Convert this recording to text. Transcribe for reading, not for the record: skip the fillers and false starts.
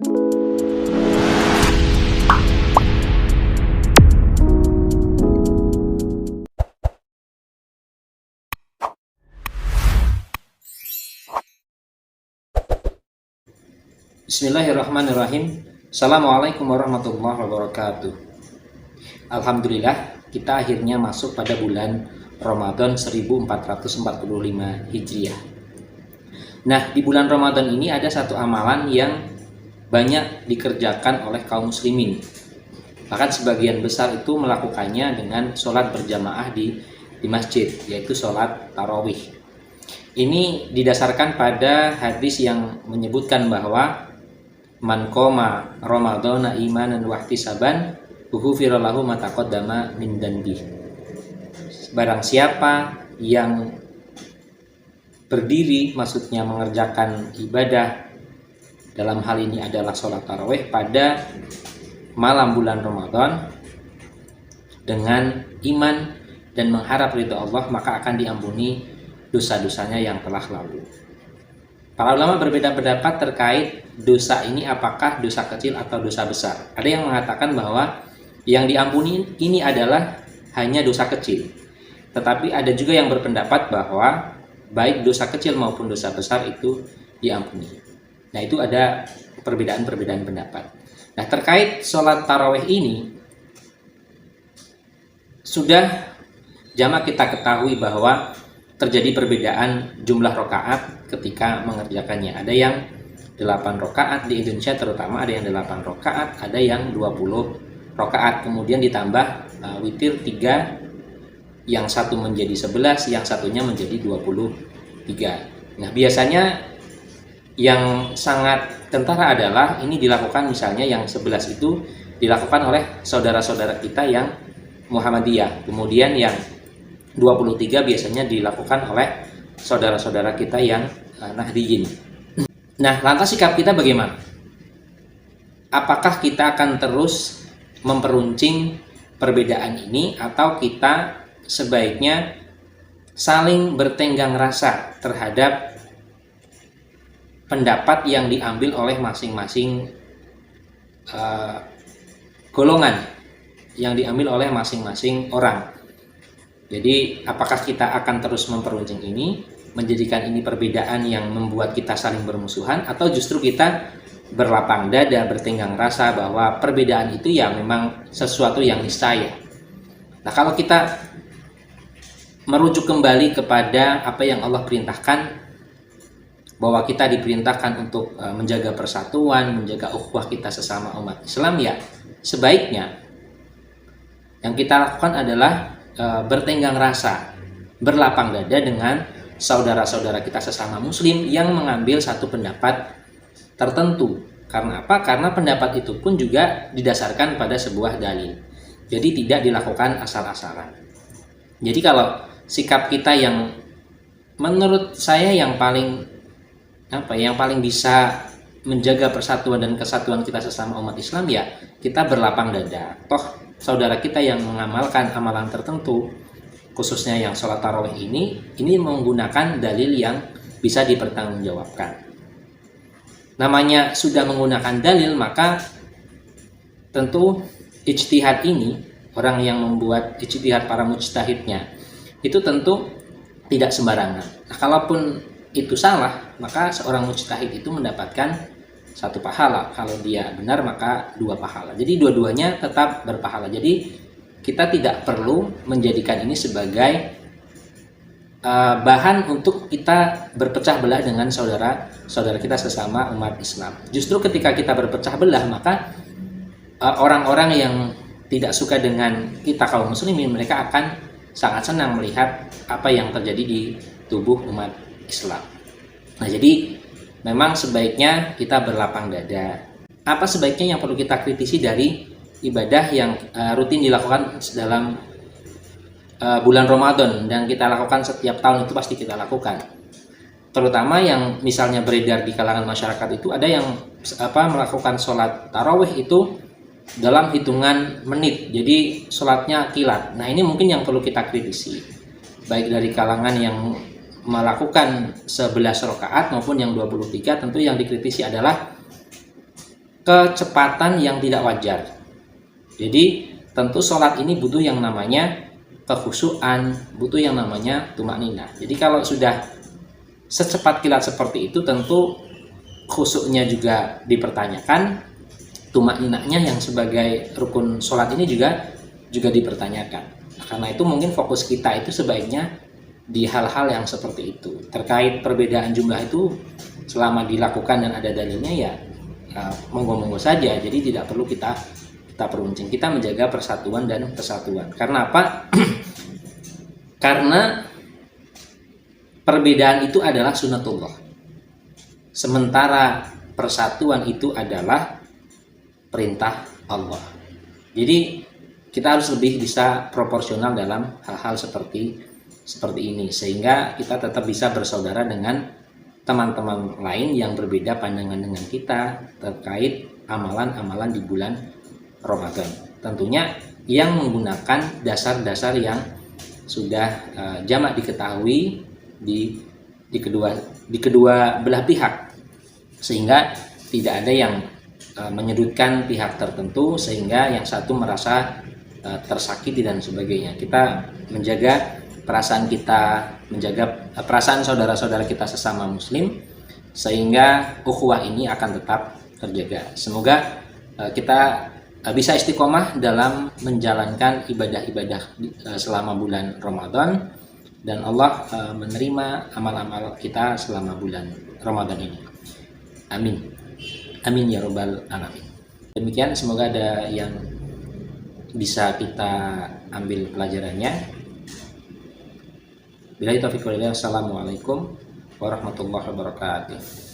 Bismillahirrahmanirrahim. Assalamualaikum warahmatullahi wabarakatuh. Alhamdulillah, kita akhirnya masuk pada bulan Ramadan 1445 Hijriah. Nah, di bulan Ramadan ini ada satu amalan yang banyak dikerjakan oleh kaum muslimin. Bahkan sebagian besar itu melakukannya dengan sholat berjamaah di masjid, yaitu sholat tarawih. Ini didasarkan pada hadis yang menyebutkan bahwa man qoma ramadhana imanan wa ihtisaban ghufira lahu ma taqaddama min dzanbi. Barang siapa yang berdiri, maksudnya mengerjakan ibadah, dalam hal ini adalah sholat tarawih pada malam bulan Ramadan dengan iman dan mengharap ridha Allah, maka akan diampuni dosa-dosanya yang telah lalu. Para ulama berbeda pendapat terkait dosa ini apakah dosa kecil atau dosa besar. Ada yang mengatakan bahwa yang diampuni ini adalah hanya dosa kecil. Tetapi ada juga yang berpendapat bahwa baik dosa kecil maupun dosa besar itu diampuni. Nah, itu ada perbedaan-perbedaan pendapat. Nah, terkait sholat tarawih ini, sudah jamak kita ketahui bahwa terjadi perbedaan jumlah rakaat ketika mengerjakannya. Ada yang 8 rakaat di Indonesia terutama, ada yang 8 rakaat, ada yang 20 rakaat. Kemudian ditambah witir 3, yang satu menjadi 11, yang satunya menjadi 23. Nah, biasanya yang sangat kentara adalah ini dilakukan, misalnya yang 11 itu dilakukan oleh saudara-saudara kita yang Muhammadiyah. Kemudian yang 23 biasanya dilakukan oleh saudara-saudara kita yang Nahdiyin. Nah, lantas sikap kita bagaimana? Apakah kita akan terus memperuncing perbedaan ini, atau kita sebaiknya saling bertenggang rasa terhadap pendapat yang diambil oleh masing-masing golongan, yang diambil oleh masing-masing orang? Jadi apakah kita akan terus memperuncing ini, menjadikan ini perbedaan yang membuat kita saling bermusuhan, atau justru kita berlapang dada, bertenggang rasa bahwa perbedaan itu ya memang sesuatu yang niscaya. Nah, kalau kita merujuk kembali kepada apa yang Allah perintahkan, bahwa kita diperintahkan untuk menjaga persatuan, menjaga ukhuwah kita sesama umat Islam, ya sebaiknya yang kita lakukan adalah bertenggang rasa, berlapang dada dengan saudara-saudara kita sesama muslim yang mengambil satu pendapat tertentu. Karena apa? Karena pendapat itu pun juga didasarkan pada sebuah dalil. Jadi tidak dilakukan asal-asalan. Jadi kalau sikap kita yang menurut saya yang paling bisa menjaga persatuan dan kesatuan kita sesama umat Islam, ya kita berlapang dada. Toh saudara kita yang mengamalkan amalan tertentu, khususnya yang sholat tarawih ini menggunakan dalil yang bisa dipertanggungjawabkan. Namanya sudah menggunakan dalil, maka tentu ijtihad ini, orang yang membuat ijtihad, para mujtahidnya, itu tentu tidak sembarangan. Nah, kalaupun itu salah, maka seorang mujtahid itu mendapatkan 1 pahala. Kalau dia benar maka 2 pahala. Jadi dua-duanya tetap berpahala. Jadi kita tidak perlu menjadikan ini sebagai bahan untuk kita berpecah belah dengan saudara-saudara kita sesama umat Islam. Justru ketika kita berpecah belah, maka orang-orang yang tidak suka dengan kita kaum muslimin, mereka akan sangat senang melihat apa yang terjadi di tubuh umat Islam. Nah, jadi memang sebaiknya kita berlapang dada. Apa sebaiknya yang perlu kita kritisi dari ibadah yang rutin dilakukan dalam bulan Ramadan dan kita lakukan setiap tahun? Itu pasti kita lakukan. Terutama yang misalnya beredar di kalangan masyarakat itu, ada yang melakukan sholat tarawih itu dalam hitungan menit. Jadi sholatnya kilat. Nah, ini mungkin yang perlu kita kritisi. Baik dari kalangan yang melakukan 11 rakaat maupun yang 23, tentu yang dikritisi adalah kecepatan yang tidak wajar. Jadi tentu sholat ini butuh yang namanya kekhusyuan, butuh yang namanya tumakninah. Jadi kalau sudah secepat kilat seperti itu, tentu khusyuknya juga dipertanyakan, tumakninahnya yang sebagai rukun sholat ini juga dipertanyakan. Karena itu mungkin fokus kita itu sebaiknya di hal-hal yang seperti itu. Terkait perbedaan jumlah itu, selama dilakukan dan ada dalilnya ya monggo-monggo saja. Jadi tidak perlu kita peruncing. Kita menjaga persatuan dan kesatuan. Karena apa? Karena perbedaan itu adalah sunnatullah. Sementara persatuan itu adalah perintah Allah. Jadi kita harus lebih bisa proporsional dalam hal-hal seperti ini, sehingga kita tetap bisa bersaudara dengan teman-teman lain yang berbeda pandangan dengan kita terkait amalan-amalan di bulan Ramadan. Tentunya yang menggunakan dasar-dasar yang sudah jamak diketahui di kedua belah pihak, sehingga tidak ada yang menyudutkan pihak tertentu sehingga yang satu merasa tersakiti dan sebagainya. Kita menjaga perasaan kita, menjaga perasaan saudara-saudara kita sesama muslim, sehingga ukhuwah ini akan tetap terjaga. Semoga kita bisa istiqomah dalam menjalankan ibadah-ibadah selama bulan Ramadan, dan Allah menerima amal-amal kita selama bulan Ramadan ini. Amin. Amin ya rabbal alamin. Demikian, semoga ada yang bisa kita ambil pelajarannya. Billahi taufiq wal hidayah. Assalamualaikum warahmatullahi wabarakatuh.